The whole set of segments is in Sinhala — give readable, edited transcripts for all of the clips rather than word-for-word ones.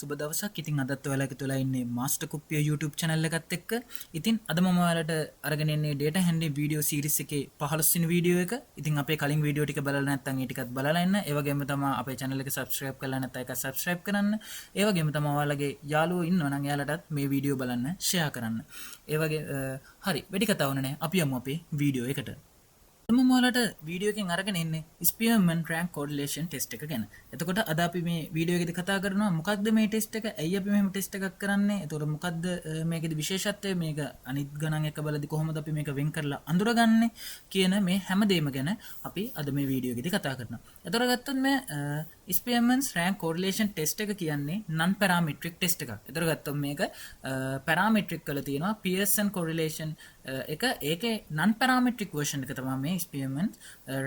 සුබ දවසක්. ඉතින් අදත් ඔයාලා එකතු වෙලා ඉන්නේ මාස්ටර් කුප්පිය YouTube channel එකත් එක්ක. ඉතින් අද මම ඔයාලට අරගෙන එන්නේ data handling video series එකේ 15 වෙනි වීඩියෝ එක. ඉතින් අපේ කලින් වීඩියෝ ටික බලලා නැත්නම් ඒ ටිකත් බලලා ඉන්න. ඒ වගේම තමයි අපේ channel එක subscribe කරලා නැත්නම් ඒක subscribe කරන්න. ඒ වගේම තමයි ඔයාලගේ යාළුවෝ ඉන්නවා නම් එයාලටත් මේ වීඩියෝ බලන්න share කරන්න. ඒ වගේ හරි වැඩි කතාවක් නැහැ. අපි යමු අපේ වීඩියෝ එකට. මම ඔයාලට වීඩියෝ එකෙන් අරගෙන ඉන්නේ ස්පීයර්මන් රෑන්ක් කෝරිලේෂන් ටෙස්ට් එක ගැන. එතකොට අද අපි මේ වීඩියෝ එකේදී කතා කරනවා මොකක්ද මේ ටෙස්ට් එක? ඇයි අපි මෙහෙම ටෙස්ට් එකක් කරන්නේ? එතකොට මොකක්ද මේකේදී විශේෂත්වය? මේක අනිත් ගණන් එක බලද්දි කොහොමද අපි මේක වෙන් කරලා අඳුරගන්නේ කියන මේ හැමදේම ගැන අපි අද මේ වීඩියෝ එකේදී කතා කරනවා. එතකොට ගත්තොත් මේ ස්පීයර්මන්ස් රෑන්ක් කෝරිලේෂන් ටෙස්ට් එක කියන්නේ non parametric ටෙස්ට් එකක්. එතකොට ගත්තොත් මේක parametric කරලා තියෙනවා Pearson correlation එක ඒකේ non parametric version එක තමයි මේ ස්පීයර්මන්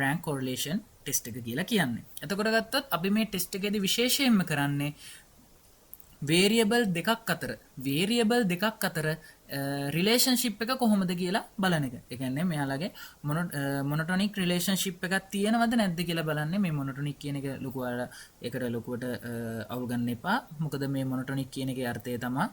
රෑන්ක් කෝරිලේෂන් ටෙස්ට් එක කියලා කියන්නේ. එතකොට ගත්තොත් අපි මේ ටෙස්ට් එකේදී විශේෂයෙන්ම කරන්නේ variable දෙකක් අතර රිලේෂන්ෂිප් එක කොහොමද කියලා බලන එක. ඒ කියන්නේ මෙයාලගේ මොනොටොනික් රිලේෂන්ෂිප් එකක් තියෙනවද නැද්ද කියලා බලන්නේ. මේ මොනොටොනික් කියන එක ඒකට ලොකුවට අවුල් ගන්න එපා. මොකද මේ මොනොටොනික් කියන එකේ අර්ථය තමයි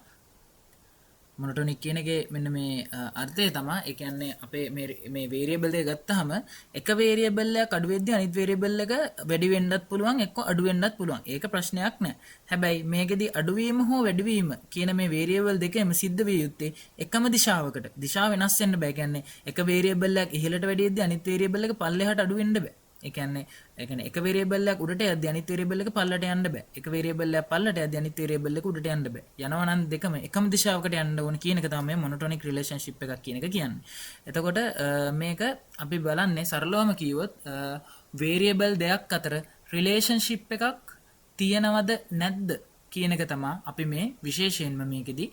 මොනොටොනික් කියන එකේ මෙන්න මේ අර්ථය තමයි ඒ කියන්නේ අපේ මේ වේරියබල් දෙක ගත්තාම එක වේරියබල් එකක් අඩු වෙද්දී අනිත් වේරියබල් එක වැඩි වෙන්නත් පුළුවන් එක්ක අඩු වෙන්නත් පුළුවන්. ඒක ප්‍රශ්නයක් නෑ. හැබැයි මේකෙදි අඩුවීම හෝ වැඩිවීම කියන මේ වේරියබල් දෙකම සිද්ධ විය යුත්තේ එකම දිශාවකට. දිශාව වෙනස් වෙන්න බෑ. කියන්නේ එක වේරියබල් එකක් ඉහළට වැඩි වෙද්දී අනිත් වේරියබල් එක පල්ලෙහාට අඩු වෙන්න බෑ. ඒ කියන්නේ එක වේරියබල් එකක් උඩට යද්දී අනිත් වේරියබල් එක පල්ලට යන්න බෑ. එක වේරියබල් එකක් පල්ලට යද්දී අනිත් වේරියබල් එක උඩට යන්න බෑ. යනවා නම් දෙකම එකම දිශාවකට යන්න ඕන කියන එක තමයි මොනොටොනික් රිලේෂන්ෂිප් එකක් කියන එක කියන්නේ. එතකොට මේක අපි බලන්නේ සරලවම කිව්වොත් වේරියබල් දෙකක් අතර රිලේෂන්ෂිප් එකක් තියෙනවද නැද්ද කියන එක තමයි අපි මේ විශේෂයෙන්ම මේකෙදි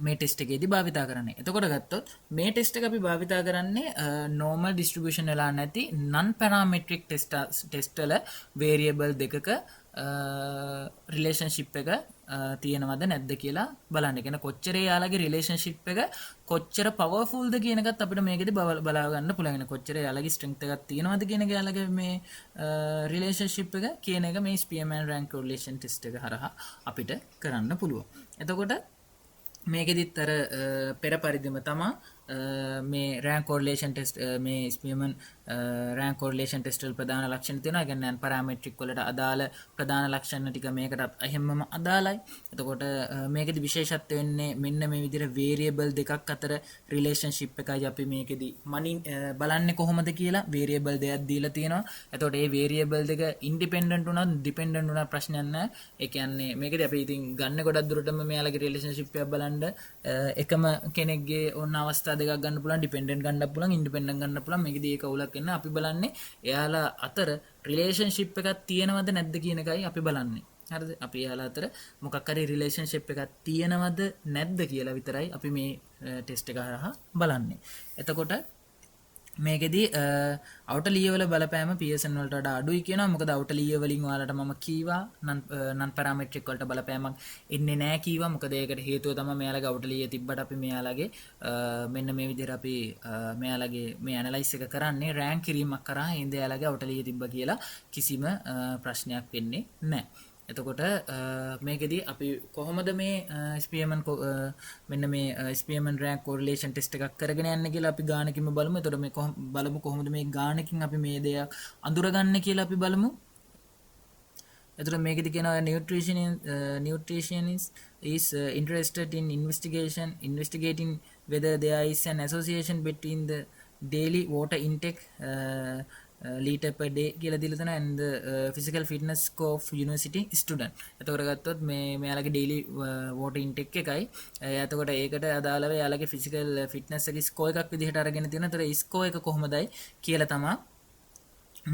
මේ ටෙස්ට් එකේදී භාවිතා කරන්නේ. එතකොට ගත්තොත් මේ ටෙස්ට් එක අපි භාවිතා කරන්නේ normal distribution වෙලා නැති non parametric ටෙස්ට් වල variable දෙකක රිලේෂන්ෂිප් එක තියෙනවද නැද්ද කියලා බලන්න. කියන කොච්චර යාලගේ රිලේෂන්ෂිප් එක කොච්චර පවර්ෆුල්ද කියන එකත් අපිට මේකෙදි බලා ගන්න පුළුවන්. කොච්චර යාලගේ ස්ට්‍රෙන්ග්ත් එකක් තියෙනවද කියන එක යාලගේ මේ රිලේෂන්ෂිප් එක කියන එක මේ ස්පීයර්මන් රෑන්ක් කෝරිලේෂන් ටෙස්ට් එක හරහා අපිට කරන්න පුළුවන්. එතකොට මේකෙදිත් අර පෙර පරිදිම තමා මේ රෑන්ක් කෝරිලේෂන් ටෙස්ට් මේ ස්පීයර්මන් රෑන්ක් කෝරිලේෂන් ටෙස්ට් වල ප්‍රධාන ලක්ෂණ තියෙනවා. ඒ කියන්නේ parametric වලට අදාළ ප්‍රධාන ලක්ෂණ ටික මේකටත් එහෙම්මම අදාළයි. එතකොට මේකෙදි විශේෂත්වය වෙන්නේ මෙන්න මේ විදිහට variable දෙකක් අතර රිලේෂන්ෂිප් එකයි අපි මේකෙදි බලන්නේ කොහොමද කියලා variable දෙකක් දීලා තියෙනවා. එතකොට මේ variable දෙක independent උනත් dependent උනත් ප්‍රශ්නයක් නැහැ. ඒ කියන්නේ මේකෙදි අපි ඉතින් ගන්න ගොඩක් දුරටම මෙයාලගේ රිලේෂන්ෂිප් එක බලන්න එකම කෙනෙක්ගේ ඕන අවස්ථා දෙකක් ගන්න පුළුවන්, ඩිපෙන්ඩන්ට් ගන්නත් පුළුවන්, ඉන්ඩිපෙන්ඩන්ට් ගන්න පුළුවන්. මේකදී ඒක අවුලක් වෙන අපි බලන්නේ එයාලා අතර රිලේෂන්ෂිප් එකක් තියෙනවද නැද්ද කියන එකයි අපි බලන්නේ. හරිද? අපි එයාලා අතර මොකක් හරි රිලේෂන්ෂිප් එකක් තියෙනවද නැද්ද කියලා විතරයි අපි මේ ටෙස්ට් එක හරහා බලන්නේ. එතකොට මේකෙදී අවුටර් ලියර් වල බලපෑම පියර්සන් වලට වඩා අඩුයි කියනවා. මොකද අවුටර් ලියර් වලින් ඔයාලට මම කීවා non parametric වලට බලපෑමක් එන්නේ නැහැ කීවා. මොකද ඒකට හේතුව තමයි මෙයාලගේ අවුටර් ලියර් තිබ්බට අපි මෙයාලගේ මෙන්න මේ විදිහට අපි මෙයාලගේ මේ ඇනලයිස් එක කරන්නේ රෑන්ක් කිරීමක් කරා හින්ද එයාලගේ අවුටර් ලියර් තිබ්බ කියලා කිසිම ප්‍රශ්නයක් වෙන්නේ නැහැ. එතකොට මේකෙදී අපි කොහොමද මේ ස්පීයර්මන් මෙන්න මේ ස්පීයර්මන් රෑන්ක් කෝරිලේෂන් ටෙස්ට් එකක් කරගෙන යන්නේ කියලා අපි ගානකින්ම බලමු. එතකොට මේ බලමු කොහොමද මේ ගානකින් අපි මේ දෙයක් අඳුරගන්නේ කියලා අපි බලමු. එතකොට මේකෙදී කියනවා nutritionists is interested in investigating whether there is an association between the daily water intake liter per day කියලා දීලා තියෙනවා and the physical fitness score of university student. එතකොට ගත්තොත් මෙයාලගේ daily water intake එකයි එතකොට ඒකට අදාළව එයාලගේ physical fitness එකේ score එකක් විදිහට අරගෙන තියෙනවා. ඒතර score එක කොහොමදයි කියලා තමයි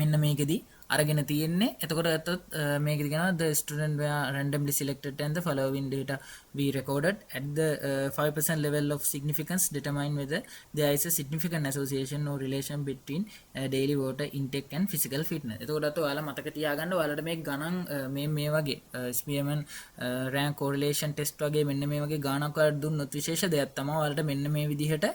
මෙන්න මේකෙදී අරගෙන තියෙන්නේ. එතකොට ගත්තොත් මේකෙදි කියනවා the student were randomly selected and the following data we recorded at the 5% level of significance determine whether there is a significant association or relation between daily water intake and physical fitness. එතකොට ඔයාලා මතක තියාගන්න ඔයාලට මේ ගණන් මේ වගේ ස්පීයර්මන් රෑන්ක් කෝරිලේෂන් ටෙස්ට් වගේ මෙන්න මේ වගේ ගණනක් වලට දුන්නොත් විශේෂ දෙයක් තමයි ඔයාලට මෙන්න මේ විදිහට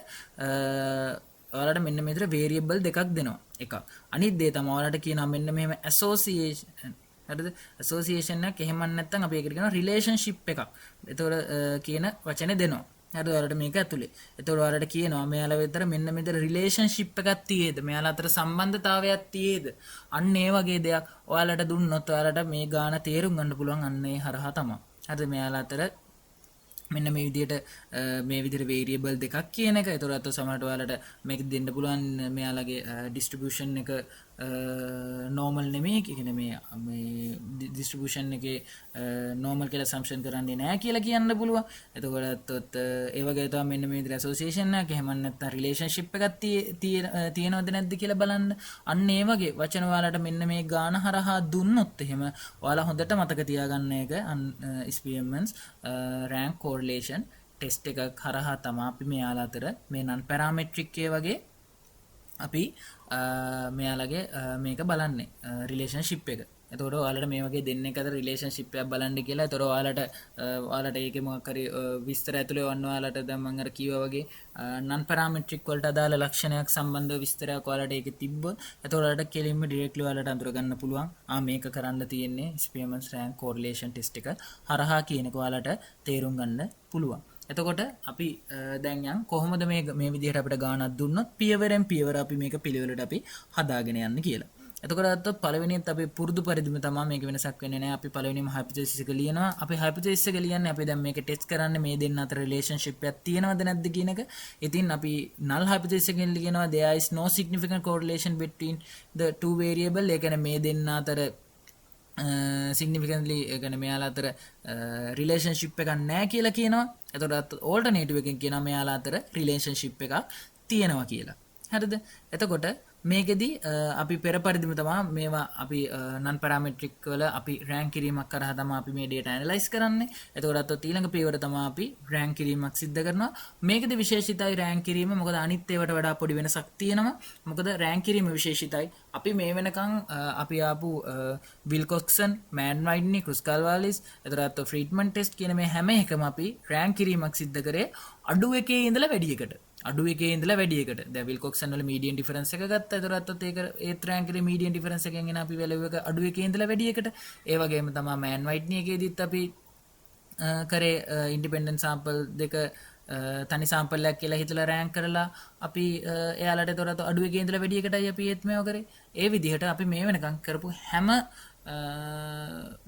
ඔයාලට මෙන්න මේ විදිහට variable දෙකක් දෙනවා. එකක්. අනිත් දේ තමයි ඔයාලට කියනවා මෙන්න මෙහෙම association හරිද ඇසෝසියේෂන් එකක් එහෙම නැත්නම් අපි ඒකට කියනවා රිලේෂන්ෂිප් එකක් එතකොට කියන වචනේ දෙනවා හරිද ඔයාලට මේක ඇතුලේ එතකොට ඔයාලට කියනවා මෙයාලා විතර මෙන්න මෙතන රිලේෂන්ෂිප් එකක් තියේද මෙයාලා අතර සම්බන්ධතාවයක් තියේද අන්න ඒ වගේ දෙයක් ඔයාලට දුන්නොත් ඔයාලට මේ ගාන තේරුම් ගන්න පුළුවන් අන්න ඒ හරහා තමයි හරිද මෙයාලා අතර මෙන්න මේ විදිහට වේරියබල් දෙකක් කියන එක. ඒතර අත සමහරට ඔයාලට මේක දෙන්න පුළුවන් මෙයාලගේ ඩිස්ට්‍රිබියුෂන් එක normal නෙමෙයි. කියන්නේ මේ ඩිස්ට්‍රිබියුෂන් එකේ normal කියලා assumption කරන්නේ නැහැ කියලා කියන්න පුළුවන්. එතකොට ඒ වගේ තමයි මෙන්න මේ විදිහට association එකක් එහෙම නැත්නම් relationship එකක් තියෙනවද නැද්ද කියලා බලන්න. අන්න ඒ වගේ වචන ඔයාලට මෙන්න මේ ගාන හරහා දුන්නොත් එහෙම ඔයාලා හොඳට මතක තියාගන්න එක SPM's rank correlation ටෙස්ට් එකක් හරහා තමයි අපි මෙයාලා අතර මේ non parametric වගේ අපි මෙයාලගේ මේක බලන්නේ රිලේෂන්ෂිප් එක. එතකොට ඔයාලට මේ වගේ දෙන්නෙක් අතර රිලේෂන්ෂිප් එකක් බලන්න කියලා. එතකොට ඔයාලට ඒකේ මොකක් හරි විස්තර ඇතුලේ වන්න ඔයාලට දැන් මම අර කිව්වා වගේ non parametric වලට අදාළ ලක්ෂණයක් සම්බන්ධව විස්තරයක් ඔයාලට ඒකේ තිබ්බොත් එතකොට ඔයාලට කෙලින්ම ඩිරෙක්ට්ලි ඔයාලට අඳුර ගන්න පුළුවන්. මේක කරන්න තියෙන්නේ SPM's rank correlation test එක හරහා කියනක ඔයාලට තේරුම් ගන්න පුළුවන්. එතකොට අපි දැන් යන් කොහොමද මේ විදිහට අපිට ගානක් දුන්නොත් පියවරෙන් පියවර අපි මේක පිළිවෙලට අපි හදාගෙන යන්න කියලා. එතකොට පළවෙනිත් අපි පුරුදු පරිදිම තමයි මේක වෙනසක් වෙන්නේ නැහැ. අපි පළවෙනිම හයිපොතෙසිස් එක ලියනවා. අපි හයිපොතෙසිස් එක ලියන්නේ අපි දැන් මේක ටෙස්ට් කරන්නේ මේ දෙන්න අතර රිලේෂන්ෂිප් එකක් තියෙනවද නැද්ද කියන එක. ඉතින් අපි null hypothesis එකෙන් ලියනවා there is no significant correlation between the two variable. ඒ කියන්නේ මේ දෙන්න අතර significantly එකන මෙයාලා අතර රිලේෂන්ෂිප් එකක් නැහැ කියලා කියනවා. එතකොට ඕල්ටර්නේටිව් එකෙන් කියනවා මෙයාලා අතර රිලේෂන්ෂිප් එකක් තියෙනවා කියලා. හරිද? එතකොට මේකෙදි අපි පෙර පරිදිම තමයි මේවා අපි non parametric වල අපි rank කිරීමක් කරා තමයි අපි මේ data analyze කරන්නේ. එතකොට ඊළඟ පියවර තමයි අපි rank කිරීමක් සිද්ධ කරනවා. මේකෙදි විශේෂිතයි rank කිරීම. මොකද අනිත් ඒවාට වඩා පොඩි වෙනසක් තියෙනවා. මොකද rank කිරීම විශේෂිතයි. අපි මේ වෙනකන් අපි ආපු විල්කොක්සන්, මෑන් වයිඩ්නි, ක්‍රුස්කල්වාලිස්, එතකොට ෆ්‍රීඩ්මන් ටෙස්ට් කියන මේ හැම එකම අපි rank කිරීමක් සිද්ධ කරේ අඩු එකේ ඉඳලා වැඩි එකට. අඩු එකේ ඉඳලා වැඩි එකට. දැන් විල්කොක්සන් වල මීඩියන් ඩිෆරන්ස් එක ගත්තා. ඒතරත් ඒක ඒත් රෑන්ක් කරේ මීඩියන් ඩිෆරන්ස් එකෙන් එන අපි වැලියු එක අඩු එකේ ඉඳලා වැඩි එකට. ඒ වගේම තමයි මෑන් වයිට්නි එකේදීත් අපි කරේ ඉන්ඩිපෙන්ඩන්ට් සැම්පල් දෙක තනි සැම්පල් එකක් කියලා හිතලා රෑන්ක් කරලා අපි එයාලට ඒතරත් අඩු එකේ ඉඳලා වැඩි එකටයි අපි ඒත් මේව කරේ. ඒ විදිහට අපි මේ වෙනකන් කරපු හැම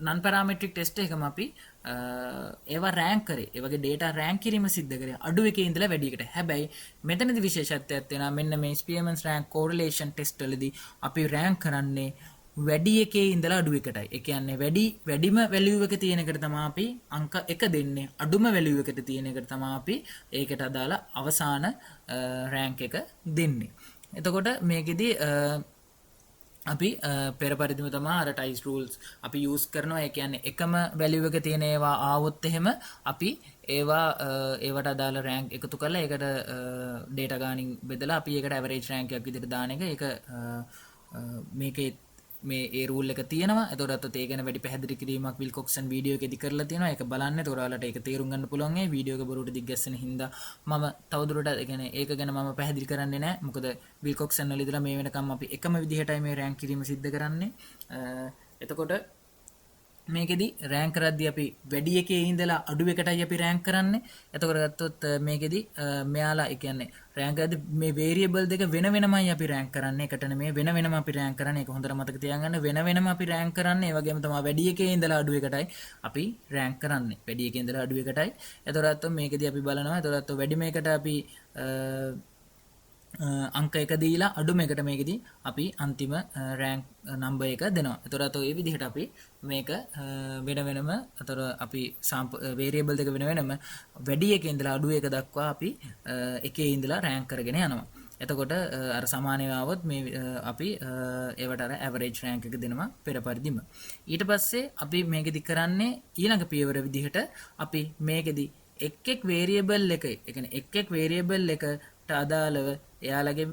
non parametric test එකම අපි ඒවා රෑන්ක් කරේ. ඒ වගේ data රෑන්ක් කිරීම සිද්ධ කරේ අඩු එකේ ඉඳලා වැඩි එකට. හැබැයි මෙතනදී විශේෂත්වයක් තියෙනවා. මෙන්න මේ SPM's rank correlation test වලදී අපි රෑන්ක් කරන්නේ වැඩි එකේ ඉඳලා අඩු එකටයි. ඒ කියන්නේ වැඩිම value එක තියෙන එකට තමයි අපි අංක 1 දෙන්නේ. අඩුම value එකට තියෙන එකට තමයි අපි ඒකට අදාළ අවසාන rank එක දෙන්නේ. එතකොට මේකෙදි අපි පෙර පරිදිම තමයි අර ටයිස් රූල්ස් අපි යූස් කරනවා. ඒ කියන්නේ එකම වැලියු එක තියෙන ඒවා ආවොත් එහෙම අපි ඒවට අදාළ රෑන්ක් එකතු කරලා ඒකට ඩේටා ගානින් බෙදලා අපි ඒකට ඇවරේජ් රෑන්ක් එකක් විදිහට දාන එක ඒක මේකේ මේ ඒ රූල් එක තියෙනවා. එතකොට ඒ ගැන වැඩි පැහැදිලි කිරීමක් විල්කොක්සන් වීඩියෝ එකේදී කරලා තියෙනවා. ඒක බලන්න. එතකොට ඔයාලට ඒක තේරුම් ගන්න පුළුවන්. ඒ වීඩියෝ එක බොරුවට දිග්ගැස්සෙන හින්දා මම තවදුරටත් ඒ කියන්නේ ඒක ගැන මම පැහැදිලි කරන්නේ නැහැ. මොකද විල්කොක්සන් වල ඉඳලා මේ වෙනකම් අපි එකම විදිහටයි මේ රෑන්ක් කිරීම සිද්ධ කරන්නේ. එතකොට මේකෙදි රෑන්ක් කරද්දී අපි වැඩි එකේ ඉඳලා අඩු එකටයි අපි රෑන්ක් කරන්නේ. එතකොට ගත්තොත් මේකෙදි මෙයාලා ඒ කියන්නේ රෑන්ක් කරද්දී මේ වේරියබල් දෙක වෙන වෙනමයි අපි රෑන්ක් කරන්නේ. එකට නෙමෙයි වෙන වෙනම අපි රෑන්ක් කරන්නේ. ඒක හොඳට මතක තියාගන්න. වෙන වෙනම අපි රෑන්ක් කරන්නේ. ඒ වගේම තමයි වැඩි එකේ ඉඳලා අඩු එකටයි අපි රෑන්ක් කරන්නේ. වැඩි එකේ ඉඳලා අඩු එකටයි. එතකොට මේකෙදි අපි බලනවා. එතකොට වැඩිම එකට අපි අංක එක දීලා අඩුම එකට මේකෙදි අපි අන්තිම රෑන්ක් නම්බර් එක දෙනවා. එතකොට ඒ විදිහට අපි මේක වෙන වෙනම අතර අපි වේරියබල් දෙක වෙන වෙනම වැඩි එකේ ඉඳලා අඩු එක දක්වා අපි එකේ ඉඳලා රෑන්ක් කරගෙන යනවා. එතකොට අර සමානව આવොත් මේ අපි ඒවට අර ඇවරේජ් රෑන්ක් එක දෙනවා පෙර පරිදිම. ඊට පස්සේ අපි මේකෙදි කරන්නේ ඊළඟ පියවර විදිහට අපි මේකෙදි එක් වේරියබල් එක ඒ කියන්නේ එක් වේරියබල් එකට අදාළව එයාලගේ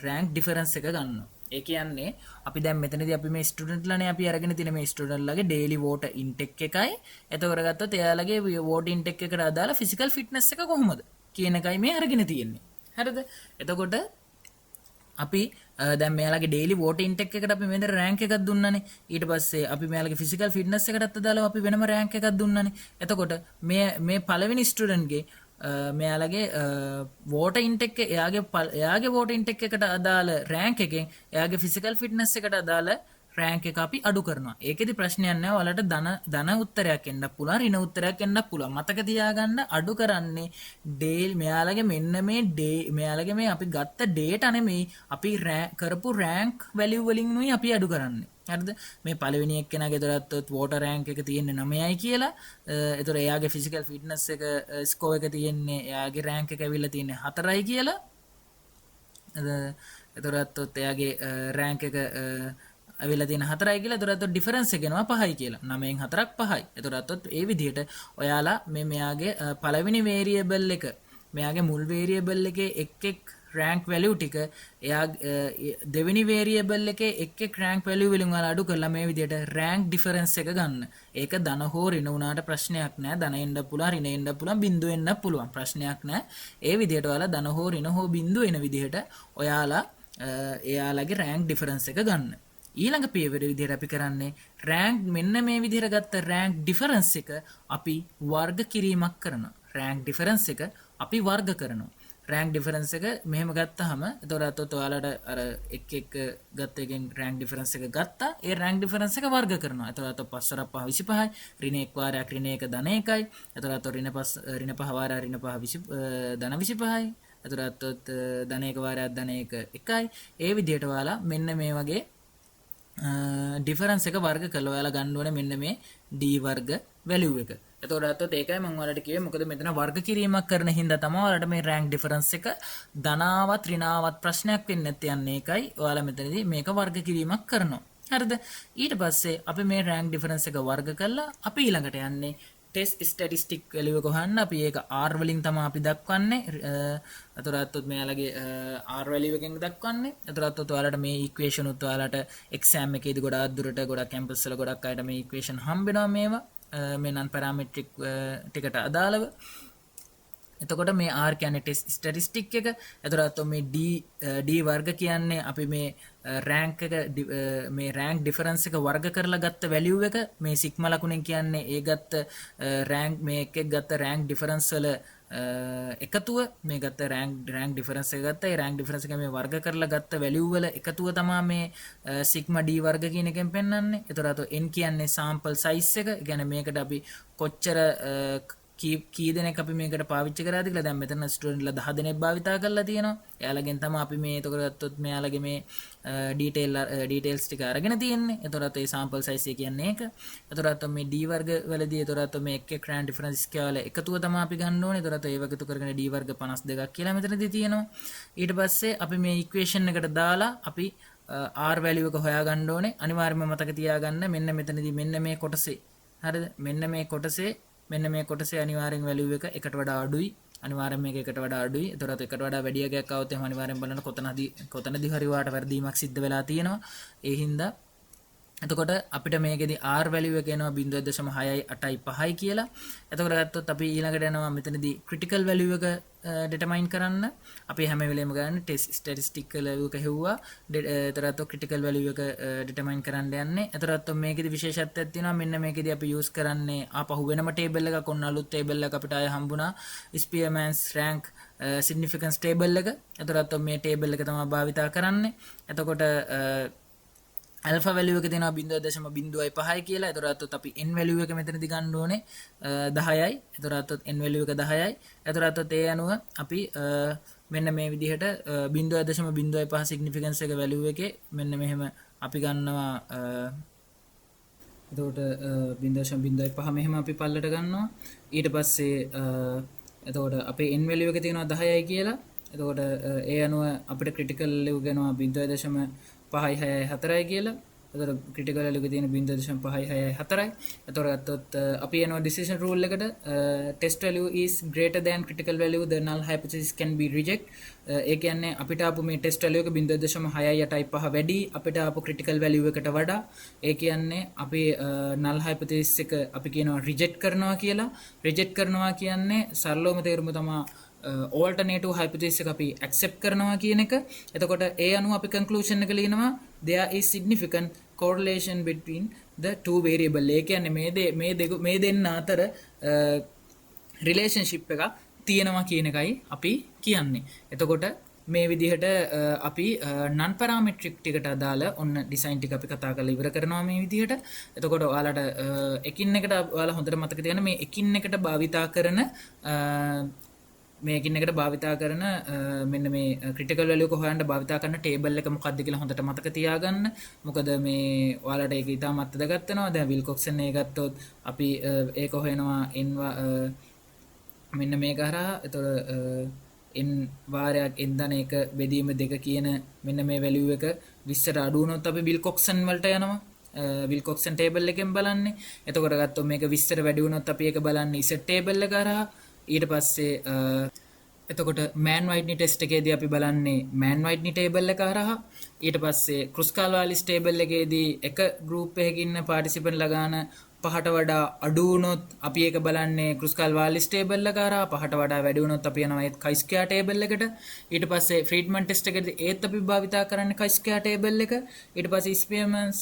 රෑන්ක් ඩිෆරන්ස් එක ගන්නවා. ඒ කියන්නේ අපි දැන් මෙතනදී අපි මේ ස්ටුඩන්ට්ලානේ අපි අරගෙන තියෙන මේ ස්ටුඩන්ට්ලාගේ ඩේලි වෝටර් ඉන්ටෙක් එකයි එතකොට ගත්තොත් එයාලගේ වෝටර් ඉන්ටෙක් එකට අදාළ ෆිසිකල් ෆිට්නස් එක කොහොමද කියන එකයි මේ අරගෙන තියෙන්නේ. හරිද? එතකොට අපි දැන් මෙයාලගේ ඩේලි වෝටර් ඉන්ටෙක් එකට අපි මෙතන රෑන්ක් එකක් දුන්නානේ. ඊට පස්සේ අපි මෙයාලගේ ෆිසිකල් ෆිට්නස් එකටත් අදාළව අපි වෙනම රෑන්ක් එකක් දුන්නානේ. එතකොට මේ පළවෙනි ස්ටුඩන්ට්ගේ මෙයාලගේ වෝටර් ඉන්ටෙක් එයාගේ වෝටර් ඉන්ටෙක් එකට අදාළ රෑන්ක් එකෙන් එයාගේ ෆිසිකල් ෆිට්නස් එකට අදාළ රෑන්ක් එක අපි අඩු කරනවා. ඒකෙදි ප්‍රශ්නයක් නැහැ. ඔයාලට ධන උත්තරයක් එන්නත් පුළුවන්, ඍණ උත්තරයක් එන්නත් පුළුවන්. මතක තියාගන්න අඩු කරන්නේ මෙයාලගේ මෙයාලගේ මේ අපි ගත්ත ඩේටා නෙමෙයි අපි කරපු රෑන්ක් වැලියු වලින් නුයි අපි අඩු කරන්නේ. හරිද? මේ පළවෙනි එක්කෙනාගේ දරත්තොත් වෝටර් රෑන්ක් එක තියෙන්නේ 9යි කියලා. ඒතර එයාගේ ෆිසිකල් ෆිට්නස් එක ස්කෝර් එක තියෙන්නේ එයාගේ රෑන්ක් එක ඇවිල්ලා තියෙන්නේ 4යි කියලා. ඒතරත් එයාගේ රෑන්ක් එක අවිලා තියෙන 4යි කියලා. ඒතරත් ඩිෆරන්ස් එක එනවා 5යි කියලා. 9න් 4ක් 5යි. ඒතරත් ඒ විදිහට ඔයාලා මෙයාගේ පළවෙනි වේරියබල් එක මෙයාගේ මුල් වේරියබල් එකේ එක් රෑන්ක් වැලියු ටික එයා දෙවෙනි වේරියබල් එකේ එක් රෑන්ක් වැලියු වලින් ඔයාලා අඩු කරලා මේ විදිහට රෑන්ක් ඩිෆරන්ස් එක ගන්න. ඒක ධන හෝ ඍණ වුණාට ප්‍රශ්නයක් නෑ. ධන එන්න පුළුවන්, ඍණ එන්න පුළුවන්, බිංදුව එන්න පුළුවන්. ප්‍රශ්නයක් නෑ. ඒ විදිහට ඔයාලා ධන හෝ ඍණ හෝ බිංදුව එන විදිහට ඔයාලා එයාලගේ රෑන්ක් ඩිෆරන්ස් එක ගන්න. ඊළඟ පියවර විදිහට අපි කරන්නේ රෑන්ක් මෙන්න මේ විදිහට ගත්ත රෑන්ක් ඩිෆරන්ස් එක අපි වර්ග කිරීමක් කරනවා. රෑන්ක් ඩිෆරන්ස් එක අපි වර්ග කරනවා. රෑන්ක් ඩිෆරන්ස් එක මෙහෙම ගත්තාම එතකොට ඔයාලට අර එක ගත්ත එකෙන් රෑන්ක් ඩිෆරන්ස් එක ගත්තා. ඒ රෑන්ක් ඩිෆරන්ස් එක වර්ග කරනවා. එතකොට 5 වරක් 5 25යි. ඍණ 1 වාරයක් ඍණ 1 ධන 1යි. එතකොට ඍණ 5 වාරයක් ඍණ 5 ධන 25යි. එතකොට ධන 1 වාරයක් ධන 1 1යි. ඒ විදිහට ඔයාලා මෙන්න මේ වගේ ඩිෆරන්ස් එක වර්ග කළා. ඔයාලා ගන්න ඕනේ මෙන්න මේ d වර්ග වැලියු එක. එතකොට ඒකයි මම ඔයාලට කිව්වේ මොකද මෙතන වර්ග කිරීමක් කරන හින්දා තමයි ඔයාලට මේ රෑන්ක් ඩිෆරන්ස් එක ධනාවත් ඍණාවත් ප්‍රශ්නයක් වෙන්නේ නැත්තේ යන්නේ. ඒකයි ඔයාලා මෙතනදී මේක වර්ග කිරීමක් කරනවා. හරිද? ඊට පස්සේ අපි මේ රෑන්ක් ඩිෆරන්ස් එක වර්ග කළා. අපි ඊළඟට යන්නේ ටෙස්ට් ස්ටැටිස්ටික් වැලියු එක හොයන්න. අපි ඒක R වලින් තමයි අපි දක්වන්නේ. එතකොට මෙයාලගේ R වැලියු එකෙන් දක්වන්නේ. එතකොට ඔයාලට මේ ඉක්වේෂන් උත් ඔයාලට එක්සෑම් එකේදී ගොඩාක් දුරට ගොඩක් කැම්පස් වල ගොඩක් අයට මේ ඉක්වේෂන් හම්බ වෙනවා මේවා. මේ නන් පැරාමෙට්‍රික් ටිකට අදාළව. එතකොට මේ R කියන්නේ ටෙස්ට් ස්ටැටිස්ටික් එක. එතකොට මේ D වර්ග කියන්නේ අපි මේ රෑන්ක් එක මේ රෑන්ක් ඩිෆරන්ස් එක වර්ග කරලා ගත්ත වැලියු එක. මේ සිග්මා ලකුණෙන් කියන්නේ ඒ ගත්ත රෑන්ක් මේ එකෙක් ගත්ත රෑන්ක් ඩිෆරන්ස් වල එකතුව. මේ ගත්ත රෑන්ක් ඩිෆරන්ස් එක ගත්ත. ඒ රෑන්ක් ඩිෆරන්ස් එක මේ වර්ග කරලා ගත්ත වැලියු වල එකතුව තමයි මේ සිග්මා D වර්ග කියන එකෙන් පෙන්වන්නේ. එතකොට n කියන්නේ සාම්පල් සයිස් එක. ඒ කියන්නේ මේකට අපි කොච්චර කී දෙනෙක් අපි මේකට පාවිච්චි කරාද කියලා. දැන් මෙතන ස්ටුඩන්ට්ලා 10 දෙනෙක් භාවිතා කරලා තියෙනවා. එයාලගෙන් තමයි අපි මේ එතකොට ගත්තොත් මෙයාලගේ මේ ඩීටේල්ස් ටික අරගෙන තියෙන්නේ. එතකොට ඒ සැම්පල් සයිස් එක කියන්නේ ඒක. එතකොට මේ D වර්ග වලදී එතකොට මේ එක් රෑන්ක් ඩිෆරන්ස් ස්කේල් එකතුව තමයි අපි ගන්න ඕනේ. එතකොට ඒ වගේ එකතු කරගෙන D වර්ග 52ක් කියලා මෙතනදී තියෙනවා. ඊට පස්සේ අපි මේ ඉක්වේෂන් එකට දාලා අපි R වැලියු එක හොයාගන්න ඕනේ. අනිවාර්යයෙන්ම මතක තියාගන්න මෙන්න මෙතනදී මෙන්න මේ කොටසේ. හරිද? මෙන්න මේ කොටසේ අනිවාර්යෙන් වැලියු එක එකට වඩා අඩුයි. අනිවාර්යෙන් මේක එකට වඩා අඩුයි. ඒතරත් එකට වඩා වැඩි එකක් આવොත් එහෙනම් අනිවාර්යෙන් බලන්න කොතනදී හරි වාට වැරදීමක් සිද්ධ වෙලා තියෙනවා. ඒ හින්දා එතකොට අපිට මේකෙදි R වැලියු එක එනවා 0.685යි කියලා. එතකොට ගත්තොත් අපි ඊළඟට යනවා මෙතනදී ක්‍රිටිකල් වැලියු එක ඩිටර්මයින් කරන්න. අපි හැම වෙලේම ගන්න ටෙස්ට් ස්ටැටිස්ටික් වැලියු එක හෙව්වා. එතකොට ක්‍රිටිකල් වැලියු එක ඩිටර්මයින් කරන්න යන්නේ. එතකොට මේකෙදි විශේෂත්වයක් තියෙනවා. මෙන්න මේකෙදි අපි යූස් කරන්නේ ආපහු වෙනම ටේබල් එකක්. ඔන්න අලුත් ටේබල් එකක් අපිට ආය හම්බුණා. ස්පියර්මෑන්ස් රෑන්ක් සිග්නිෆිකන්ස් ටේබල් එක. එතකොට මේ ටේබල් එක තමයි භාවිතා කරන්නේ. එතකොට alpha value එක තියෙනවා 0.05යි කියලා. එතකොට අපි n value එක මෙතනදී ගන්න ඕනේ 10යි. එතකොට n value එක 10යි. එතකොට ඒ අනුව අපි මෙන්න මේ විදිහට 0.05 significance එක value එකේ මෙන්න මෙහෙම අපි ගන්නවා. එතකොට 0.05 මෙහෙම අපි පල්ලට ගන්නවා. ඊට පස්සේ එතකොට අපේ n value එක තියෙනවා 10යි කියලා. එතකොට ඒ අනුව අපිට critical value ගන්නවා 0.564යි කියලා. එතකොට critical value එක තියෙන 0.564යි. එතකොට ගත්තොත් අපි යනවා decision rule එකට. test value is greater than critical value, the null hypothesis can be reject. ඒ කියන්නේ අපිට ආපු මේ test value එක 0.685 වැඩි අපිට ආපු critical value එකට වඩා. ඒ කියන්නේ අපි null hypothesis එක අපි කියනවා reject කරනවා කියලා. reject කරනවා කියන්නේ සරලවම තේරුම තමයි ඕල්ටර්නේටිව් හයිපොතීසිස් එක අපි ඇක්සෙප්ට් කරනවා කියන එක. එතකොට ඒ අනුව අපි කන්ක්ලූෂන් එක ලියනවා there is significant correlation between the two variable. ඒ කියන්නේ මේ දෙන්න අතර රිලේෂන්ෂිප් එකක් තියෙනවා කියන එකයි අපි කියන්නේ. එතකොට මේ විදිහට අපි නන් පැරාමෙට්‍රික් ටිකට අදාළ ඔන්න ඩිසයින් ටික අපි කතා කරලා ඉවර කරනවා මේ විදිහට. එතකොට ඔයාලට එකින් එකට ඔයාලා හොඳට මතක තියාගන්න මේ එකින් එකට භාවිතා කරන මේකින් එකට භාවිතා කරන මෙන්න මේ ක්‍රිටිකල් වැලියු එක හොයන්න භාවිතා කරන ටේබල් එක මොකක්ද කියලා හොඳට මතක තියාගන්න. මොකද මේ ඔයාලට ඒක ඉතාමත් වැදගත් වෙනවා. දැන් විල්කොක්සන් එක ගත්තොත් අපි ඒක හොයනවා මෙන්න මේක හරහා. එතකොට n වාරයක් n ධන 1 බෙදීම 2 කියන මෙන්න මේ වැලියු එක 20ට අඩු වුණොත් අපි විල්කොක්සන් වලට යනවා. විල්කොක්සන් ටේබල් එකෙන් බලන්නේ. එතකොට ගත්තොත් මේක 20ට වැඩි වුණොත් අපි ඒක බලන්නේ ඉසෙට් ටේබල් එක හරහා. ඊට පස්සේ එතකොට මෑන් වයිට්නි ටෙස්ට් එකේදී අපි බලන්නේ මෑන් වයිට්නි ටේබල් එක හරහා. ඊට පස්සේ ක්‍රුස්කාල් වාලිස් ටේබල් එකේදී එක ගෲප් එකකින් ඉන්න පාටිසිපන්ට්ලා ගාන 5ට වඩා අඩු වුණොත් අපි ඒක බලන්නේ ක්‍රුස්කාල් වාලිස් ටේබල් එක හරහා. 5ට වඩා වැඩි වුණොත් අපි යනවා ඒත් කයි ස්ක්වෙයාර් ටේබල් එකට. ඊට පස්සේ ෆ්‍රීඩ්මන් ටෙස්ට් එකේදී ඒත් අපි භාවිතා කරන්නේ කයි ස්ක්වෙයාර් ටේබල් එක. ඊට පස්සේ ස්පියර්මන්ස්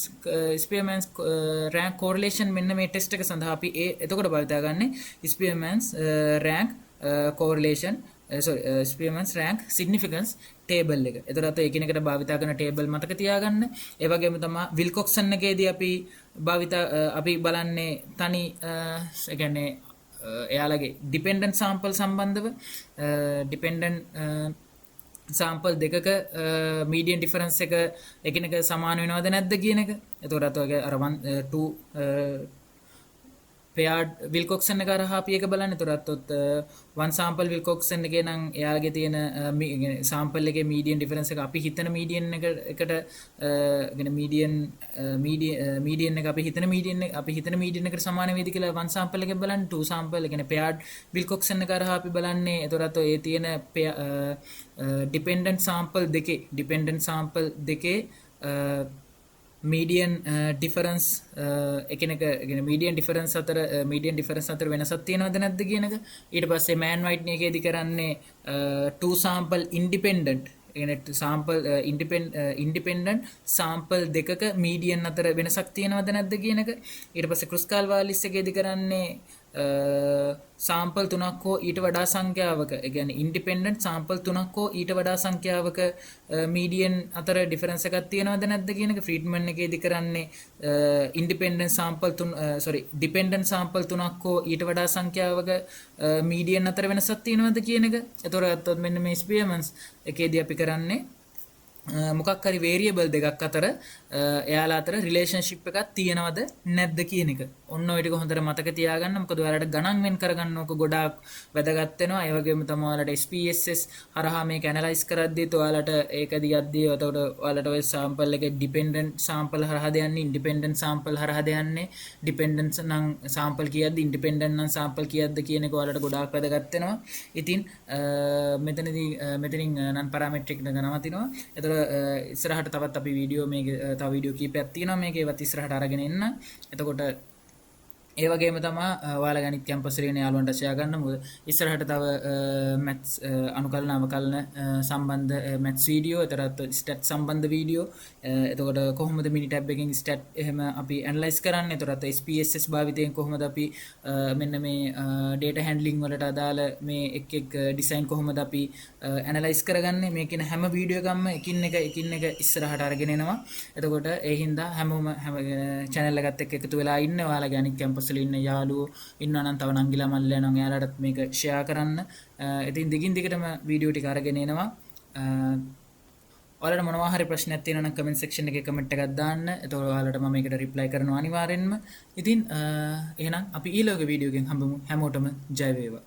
රෑන්ක් කෝරිලේෂන් මෙන්න මේ ටෙස්ට් එක සඳහා අපි එතකොට භාවිතා ගන්නේ ස්පියර්මන්ස් rank correlation ස්පියර්මන්ස් rank significance table එක. එතකොට එකිනෙකට භාවිතා කරන ටේබල් මතක තියාගන්න. ඒ වගේම තමයි විල්කොක්සන් එකේදී අපි බලන්නේ තනි ඒ කියන්නේ එයාලගේ ඩිපෙන්ඩන්ට් සාම්පල් සම්බන්ධව ඩිපෙන්ඩන්ට් සාම්පල් දෙකක මීඩියන් ඩිෆරන්ස් එක එකිනෙක සමාන වෙනවද නැද්ද කියන එක. එතකොට අර 2 paired විල්කොක්සන් එක හරහා අපි ඒක බලන්න. එතකොට one sample විල්කොක්සන් එකේ නම් එයාගේ තියෙන සාම්පල් එකේ මීඩියන් ඩිෆරන්ස් එක අපි හිතන මීඩියන් එකට මීඩියන් එක අපි හිතන මීඩියන් එකට සමාන වේද කියලා one sample එකෙන් බලන්න. two sample ඒ කියන්නේ paired විල්කොක්සන් එක හරහා අපි බලන්නේ. එතකොට ඒ තියෙන ඩිපෙන්ඩන්ට් සාම්පල් දෙකේ මීඩියන් ඩිෆරන්ස් එකිනෙක මීඩියන් ඩිෆරන්ස් අතර වෙනසක් තියෙනවද නැද්ද කියන එක. ඊට පස්සේ මෑන් වයිට්නි එකේදී කරන්නේ 2 sample independent ඉන්ඩිපෙන්ඩන්ට් සාම්පල් දෙකක මීඩියන් අතර වෙනසක් තියෙනවද නැද්ද කියන එක. ඊට පස්සේ ක්‍රුස්කාල් වාලිස් එකේදී කරන්නේ සාම්පල් 3ක් හෝ ඊට වඩා සංඛ්‍යාවක ඒ කියන්නේ ඉන්ඩිපෙන්ඩන්ට් සාම්පල් 3ක් හෝ ඊට වඩා සංඛ්‍යාවක මීඩියන් අතර ඩිෆරන්ස් එකක් තියෙනවද නැද්ද කියන එක. ෆ්‍රීඩ්මන් එකේදී කරන්නේ ඩිපෙන්ඩන්ට් සාම්පල් 3ක් හෝ ඊට වඩා සංඛ්‍යාවක මීඩියන් අතර වෙනසක් තියෙනවද කියන එක. එතකොට මෙන්න මේ ස්පියර්මන්ස් එකේදී අපි කරන්නේ මොකක් හරි වේරියබල් දෙකක් අතර එයාලා අතර රිලේෂන්ෂිප් එකක් තියෙනවද නැද්ද කියන එක. ඔන්න ඔය ටික හොඳට මතක තියාගන්න. මොකද ඔයාලට ගණන් වෙන් කරගන්න ඕක ගොඩාක් වැදගත් වෙනවා. ඒ වගේම තමයි ඔයාලට SPSS හරහා මේක ඇනලයිස් කරද්දීත් ඔයාලට ඒක දියද්දී එතකොට ඔයාලට ඔය සාම්පල් එකේ ඩිපෙන්ඩන්ට් සාම්පල් හරහාද යන්නේ ඉන්ඩිපෙන්ඩන්ට් සාම්පල් හරහාද යන්නේ ඩිපෙන්ඩන්ට් නම් සාම්පල් කීයක්ද ඉන්ඩිපෙන්ඩන්ට් නම් සාම්පල් කීයක්ද කියන එක ඔයාලට ගොඩාක් වැදගත් වෙනවා. ඉතින් මෙතනින් නන් පැරාමෙට්‍රික් එක නවතිනවා. එතකොට ඉස්සරහට තවත් අපි වීඩියෝ මේකේ තව වීඩියෝ කීපයක් තියෙනවා මේකේ ඒවත් ඉස්සරහට අරගෙන එන්න. එතකොට ඒ වගේම තමයි ඔයාලා ගණිත කැම්පස් එකේ ඉන්න යාළුවන්ට ෂෙයා කරන්න. මොකද ඉස්සරහට තව මැත්ස් අනුකලන අවකලන සම්බන්ධ මැත්ස් වීඩියෝ, එතරම් ස්ටැට් සම්බන්ධ වීඩියෝ. එතකොට කොහොමද මිනි ටැබ් එකකින් ස්ටැට් එහෙම අපි ඇනලයිස් කරන්නේ, එතකොට SPSS භාවිතයෙන් කොහොමද අපි මෙන්න මේ data handling වලට අදාළ මේ එක් ඩිසයින් කොහොමද අපි ඇනලයිස් කරගන්නේ, මේ කියන හැම වීඩියෝ එකක්ම එකින් එක ඉස්සරහට අරගෙන එනවා. එතකොට ඒ හින්දා හැම channel එකත් එක්ක එකතු වෙලා ඉන්න ඔයාලා ගණිත කැම්පස් ඉන්න යාළුවෝ ඉන්නවා නම් තව නංගිලා මල්ලිලා නම් එයාලටත් මේක ෂෙයා කරන්න. ඉතින් දිගින් දිගටම වීඩියෝ ටික අරගෙන එනවා. ඔයාලට මොනවා හරි ප්‍රශ්නයක් තියෙනවා නම් කමෙන්ට් සෙක්ෂන් එකේ කමෙන්ට් එකක් දාන්න. එතකොට ඔයාලට මම මේකට රිප්ලයි කරනවා අනිවාර්යෙන්ම. ඉතින් එහෙනම් අපි ඊළඟ වීඩියෝ එකෙන් හම්බෙමු. හැමෝටම ජය වේවා.